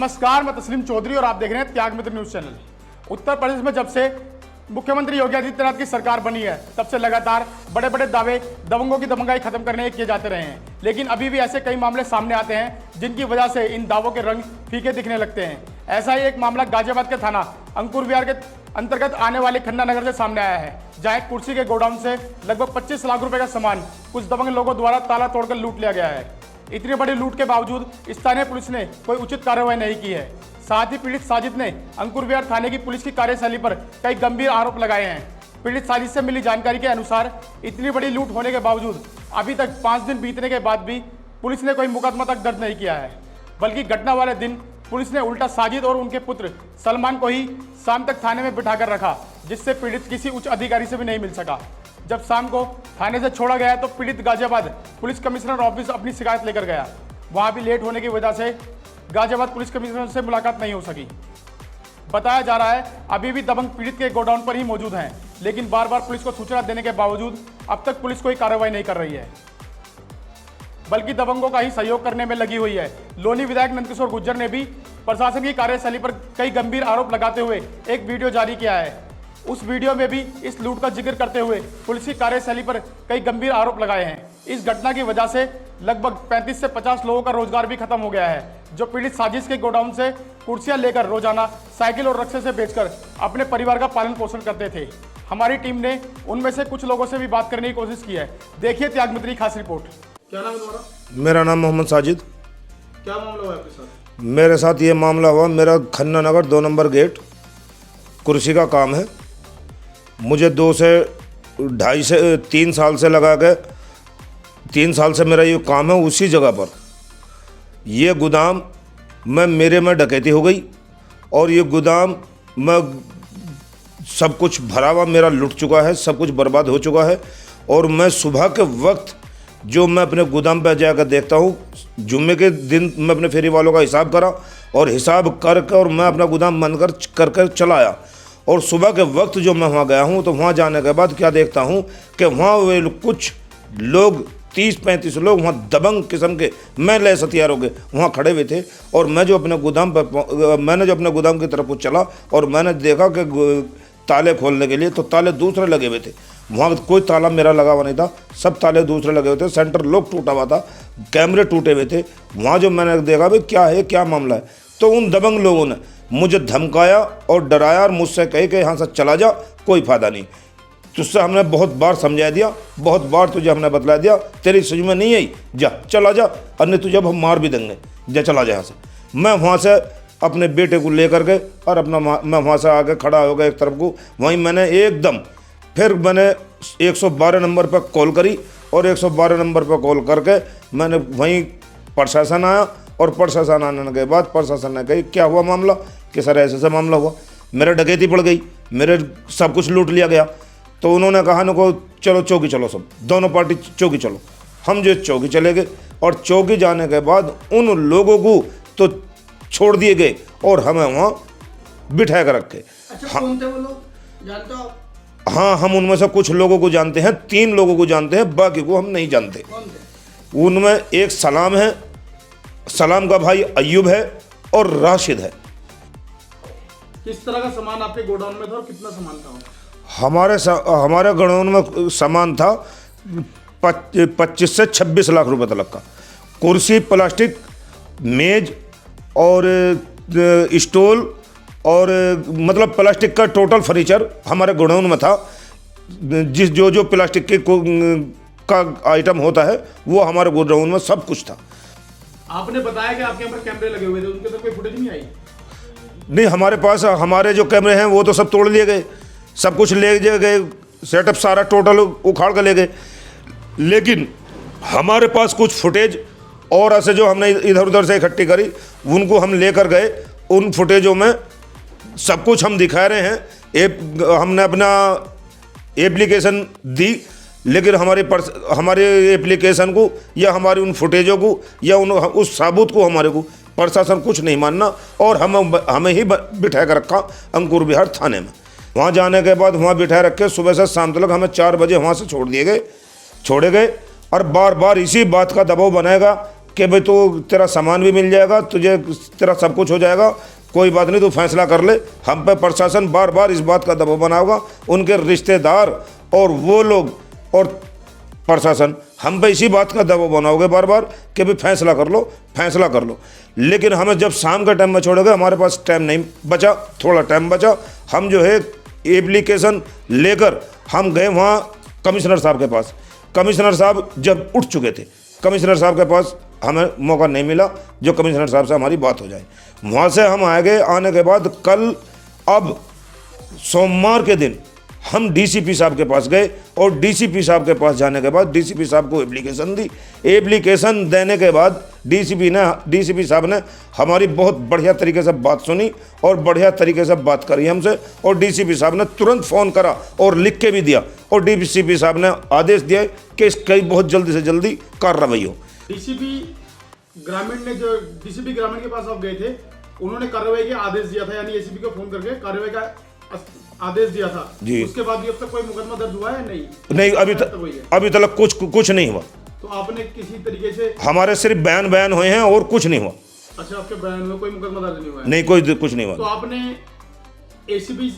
नमस्कार, मैं तस्लीम चौधरी और आप देख रहे हैं त्याग मित्र न्यूज चैनल। उत्तर प्रदेश में जब से मुख्यमंत्री योगी आदित्यनाथ की सरकार बनी है तब से लगातार बड़े बड़े दावे दबंगों की दबंगाई खत्म करने के किए जाते रहे हैं, लेकिन अभी भी ऐसे कई मामले सामने आते हैं जिनकी वजह से इन दावों के रंग फीके दिखने लगते हैं। ऐसा ही एक मामला गाजियाबाद के थाना अंकुर विहार के अंतर्गत आने वाले खन्ना नगर से सामने आया है, जहां एक कुर्सी के गोडाउन से लगभग 25 लाख रुपए का सामान कुछ दबंग लोगों द्वारा ताला तोड़कर लूट लिया गया है। इतनी बड़ी लूट के बावजूद स्थानीय पुलिस ने कोई उचित कार्रवाई नहीं की है। साथ ही पीड़ित साजिद ने अंकुर विहार थाने की पुलिस की कार्यशैली पर कई गंभीर आरोप लगाए हैं। पीड़ित साजिद से मिली जानकारी के अनुसार इतनी बड़ी लूट होने के बावजूद अभी तक 5 दिन बीतने के बाद भी पुलिस ने कोई मुकदमा तक दर्ज नहीं किया है, बल्कि घटना वाले दिन पुलिस ने उल्टा साजिद और उनके पुत्र सलमान को ही शाम तक थाने में बिठाकर रखा, जिससे पीड़ित किसी उच्च अधिकारी से भी नहीं मिल सका। जब शाम को थाने से छोड़ा गया तो पीड़ित गाजियाबाद पुलिस कमिश्नर ऑफिस अपनी शिकायत लेकर गया। वहां भी लेट होने की वजह से गाजियाबाद पुलिस कमिश्नर से मुलाकात नहीं हो सकी। बताया जा रहा है अभी भी दबंग पीड़ित के गोडाउन पर ही मौजूद हैं, लेकिन बार बार पुलिस को सूचना देने के बावजूद अब तक पुलिस कोई कार्रवाई नहीं कर रही है, बल्कि दबंगों का ही सहयोग करने में लगी हुई है। लोनी विधायक नंदकिशोर गुर्जर ने भी प्रशासन की कार्यशैली पर कई गंभीर आरोप लगाते हुए एक वीडियो जारी किया है। उस वीडियो में भी इस लूट का जिक्र करते हुए पुलिस की कार्यशैली पर कई गंभीर आरोप लगाए हैं। इस घटना की वजह से लगभग 35 से 50 लोगों का रोजगार भी खत्म हो गया है, जो पीड़ित साजिश के गोडाउन से कुर्सियां लेकर रोजाना साइकिल और रक्शे से बेचकर अपने परिवार का पालन पोषण करते थे। हमारी टीम ने उनमें से कुछ लोगों से भी बात करने की कोशिश की है। देखिए त्याग मित्र की खास रिपोर्ट। क्या नाम है तुम्हारा? मेरा नाम मोहम्मद साजिद। क्या मामला हुआ आपके साथ? मेरे साथ ये मामला हुआ, मेरा खन्ना नगर 2 नंबर गेट कुर्सी का काम है। मुझे 2 से 2.5 से 3 साल से लगा के 3 साल से मेरा ये काम है। उसी जगह पर ये गोदाम मेरे में डकैती हो गई और ये गोदाम में सब कुछ भरा हुआ मेरा लुट चुका है, सब कुछ बर्बाद हो चुका है। और मैं सुबह के वक्त जो मैं अपने गोदाम पर जाकर देखता हूँ, जुम्मे के दिन मैं अपने फेरी वालों का हिसाब करा और हिसाब करके और मैं अपना गोदाम बंद कर चला आया। और सुबह के वक्त जो मैं वहाँ गया हूँ तो वहाँ जाने के बाद क्या देखता हूँ कि वहाँ वे कुछ लोग 30-35 लोग वहाँ दबंग किस्म के मैं लैस हथियारों के वहाँ खड़े हुए थे। और मैंने जो अपने गोदाम की तरफ चला और मैंने देखा कि ताले खोलने के लिए तो ताले दूसरे लगे हुए थे। वहाँ कोई ताला मेरा लगा हुआ नहीं था, सब ताले दूसरे लगे हुए थे। सेंटर लॉक टूटा हुआ था, कैमरे टूटे हुए थे। वहाँ जो मैंने देखा भाई क्या है, क्या मामला है, तो उन दबंग लोगों ने मुझे धमकाया और डराया और मुझसे कहे कि यहाँ से चला जा, कोई फ़ायदा नहीं। तुझसे हमने बहुत बार समझा दिया, बहुत बार तुझे हमने बतला दिया, तेरी समझ में नहीं आई, जा चला जा, अन्य तुझे हम मार भी देंगे, जा चला जा यहाँ से। मैं वहाँ से अपने बेटे को लेकर के और मैं वहाँ से आके खड़ा हो गया एक तरफ को। वहीं मैंने एकदम फिर मैंने 112 नंबर पर कॉल करी और 112 नंबर पर कॉल करके मैंने वहीं प्रशासन आया। और प्रशासन आने के बाद प्रशासन ने कही क्या हुआ मामला, कि सर ऐसे मामला हुआ, मेरे डकैती पड़ गई, मेरे सब कुछ लूट लिया गया। तो उन्होंने कहा न को चलो चौकी चलो, सब दोनों पार्टी चौकी चलो। हम जो चौकी चले गए और चौकी जाने के बाद उन लोगों को तो छोड़ दिए गए और हमें वहाँ बिठा कर रखे। अच्छा, कौन थे वो लोग, जानते हो? हाँ, हम उनमें से कुछ लोगों को जानते हैं, 3 लोगों को जानते हैं, बाकी को हम नहीं जानते। कौन थे? उनमें एक सलाम है, सलाम का भाई अय्यूब है और राशिद है। किस तरह का सामान आपके गोडाउन में था और कितना सामान था? हमारे गोडाउन में सामान था 25 से 26 लाख रुपए तक का। कुर्सी, प्लास्टिक, मेज और स्टूल और मतलब प्लास्टिक का टोटल फर्नीचर हमारे गोडाउन में था। जो प्लास्टिक के का आइटम होता है वो हमारे गोडाउन में सब कुछ था। आपने बताया कि आपके यहाँ पर कैमरे लगे हुए थे, उनके अंदर कोई फुटेज नहीं आई? नहीं, हमारे पास हमारे जो कैमरे हैं वो तो सब तोड़ लिए गए, सब कुछ ले गए, सेटअप सारा टोटल उखाड़ कर ले गए। लेकिन हमारे पास कुछ फुटेज और ऐसे जो हमने इधर उधर से इकट्ठी करी उनको हम लेकर गए। उन फुटेजों में सब कुछ हम दिखा रहे हैं। हमने अपना एप्लीकेशन दी, लेकिन हमारे एप्लीकेशन को या हमारी उन फुटेजों को या उस सबूत को हमारे को प्रशासन कुछ नहीं मानना और हमें ही बिठा कर रखा अंकुर विहार थाने में। वहाँ जाने के बाद वहाँ बिठाए रखे, सुबह से शाम तक हमें 4 बजे वहाँ से छोड़े गए। और बार बार इसी बात का दबाव बनाएगा कि भाई तो तेरा सामान भी मिल जाएगा, तुझे तेरा सब कुछ हो जाएगा, कोई बात नहीं, तू फैसला कर ले। हम पे प्रशासन बार बार इस बात का दबाव बनाएगा, उनके रिश्तेदार और वो लोग और प्रशासन हम पे इसी बात का दबाव बनाओगे बार बार कि भाई फैसला कर लो, फैसला कर लो। लेकिन हमें जब शाम के टाइम में छोड़ोगे, हमारे पास टाइम नहीं बचा, थोड़ा टाइम बचा, हम जो है एप्लीकेशन लेकर हम गए वहाँ कमिश्नर साहब के पास। कमिश्नर साहब जब उठ चुके थे, कमिश्नर साहब के पास हमें मौका नहीं मिला जो कमिश्नर साहब से हमारी बात हो जाए। वहाँ से हम आ गए, आने के बाद कल अब सोमवार के दिन हम डीसीपी साहब के पास गए और डीसीपी साहब के पास जाने के बाद डीसीपी साहब को एप्लीकेशन दी। एप्लीकेशन देने के बाद डीसीपी साहब ने हमारी बहुत बढ़िया तरीके से बात सुनी और बढ़िया तरीके से बात करी हमसे, और डीसीपी साहब ने तुरंत फ़ोन करा और लिख के भी दिया, और डीसीपी साहब ने आदेश दिया कि इसकी बहुत जल्दी से जल्दी कार्रवाई हो। डीसीपी ग्रामीण ने जो डीसीपी ग्रामीण के पास आप गए थे, उन्होंने कार्रवाई का आदेश दिया था, यानी एसीपी को फोन करके कार्रवाई का आदेश दिया था जी। उसके बाद भी अब तक कोई मुकदमा दर्ज हुआ है? नहीं, अभी तक कुछ नहीं हुआ। तो आपने किसी तरीके से, हमारे सिर्फ बयान हुए हैं और कुछ नहीं हुआ। अच्छा, आपके बयान में कोई मुकदमा दर्ज नहीं हुआ है? नहीं, कुछ नहीं हुआ। तो आपने एसीपी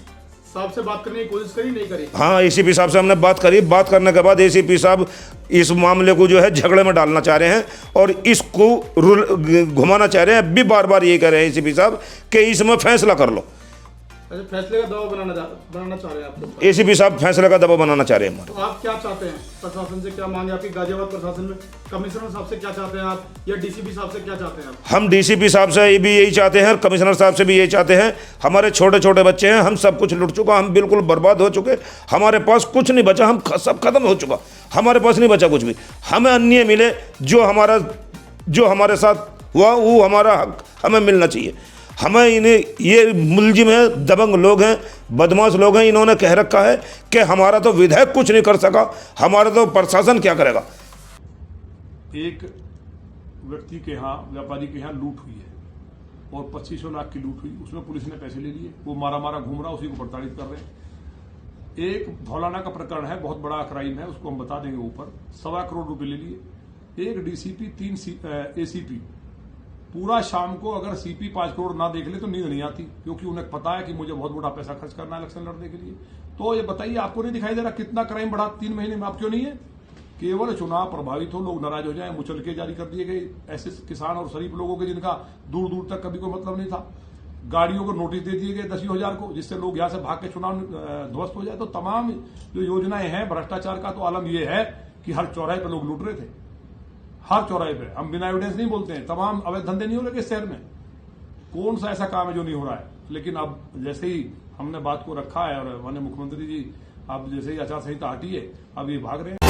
साहब से बात करने की कोशिश करी, नहीं करी? हाँ, एसीपी साहब से हमने बात करी। बात करने के बाद एसीपी साहब इस मामले को जो है झगड़े में डालना चाह रहे हैं और इसको घुमाना चाह रहे हैं। अभी बार बार ये कह रहे हैं एसीपी साहब कि इसमें फैसला कर लो। अच्छा, फैसले का दबाव बनाना चाह रहे हैं आप? एसीपी साहब फैसले का दबाव बनाना चाह रहे हैं। तो आप क्या चाहते हैं? प्रशासन से क्या मांगे आपकी? गाजियाबाद प्रशासन में कमिश्नर साहब से क्या चाहते हैं आप, या डीसीपी साहब से क्या चाहते हैं आप? हम डीसीपी साहब से भी यही चाहते हैं और कमिश्नर साहब से भी यही चाहते हैं। हमारे छोटे छोटे बच्चे हैं, हम सब कुछ लुट चुका, हम बिल्कुल बर्बाद हो चुके, हमारे पास कुछ नहीं बचा, हम सब खत्म हो चुका, हमारे पास नहीं बचा कुछ भी। हमें अन्याय मिले, जो हमारे साथ हुआ वो हमारा हक हमें मिलना चाहिए। हमें इन्हें, ये मुलजिम है, दबंग लोग हैं, बदमाश लोग हैं, इन्होंने कह रखा है कि हमारा तो विधायक कुछ नहीं कर सका, हमारा तो प्रशासन क्या करेगा। एक व्यक्ति के यहाँ, व्यापारी के यहाँ लूट हुई है और 2500 लाख की लूट हुई, उसमें पुलिस ने पैसे ले लिए, वो मारा घूम रहा, उसी को प्रताड़ित कर रहे हैं। एक धौलाना का प्रकरण है, बहुत बड़ा क्राइम है, उसको हम बता देंगे ऊपर, 1.25 करोड़ रुपए ले लिए। एक डीसीपी, 3 एसीपी, पूरा शाम को अगर सीपी 5 करोड़ ना देख ले तो नींद नहीं आती, क्योंकि उन्हें पता है कि मुझे बहुत बड़ा पैसा खर्च करना है इलेक्शन लड़ने के लिए। तो ये बताइए, आपको नहीं दिखाई दे रहा कितना क्राइम बढ़ा 3 महीने में? आप क्यों नहीं है? केवल चुनाव प्रभावित हो, लोग नाराज हो जाए, मुचलके जारी कर दिए गए ऐसे किसान और शरीफ लोगों के जिनका दूर दूर तक कभी कोई मतलब नहीं था। गाड़ियों को नोटिस दे दिए गए 10,000 को, जिससे लोग यहां से भाग के चुनाव ध्वस्त हो जाए। तो तमाम जो योजनाएं हैं, भ्रष्टाचार का तो आलम यह है कि हर चौराहे पर लोग लूट रहे थे, हर चौराहे पे। हम बिना एविडेंस नहीं बोलते हैं, तमाम अवैध धंधे नहीं हो रहे इस शहर में। कौन सा ऐसा काम है जो नहीं हो रहा है? लेकिन अब जैसे ही हमने बात को रखा है और माननीय मुख्यमंत्री जी, अब जैसे ही आचार संहिता हटी है, अब ये भाग रहे हैं।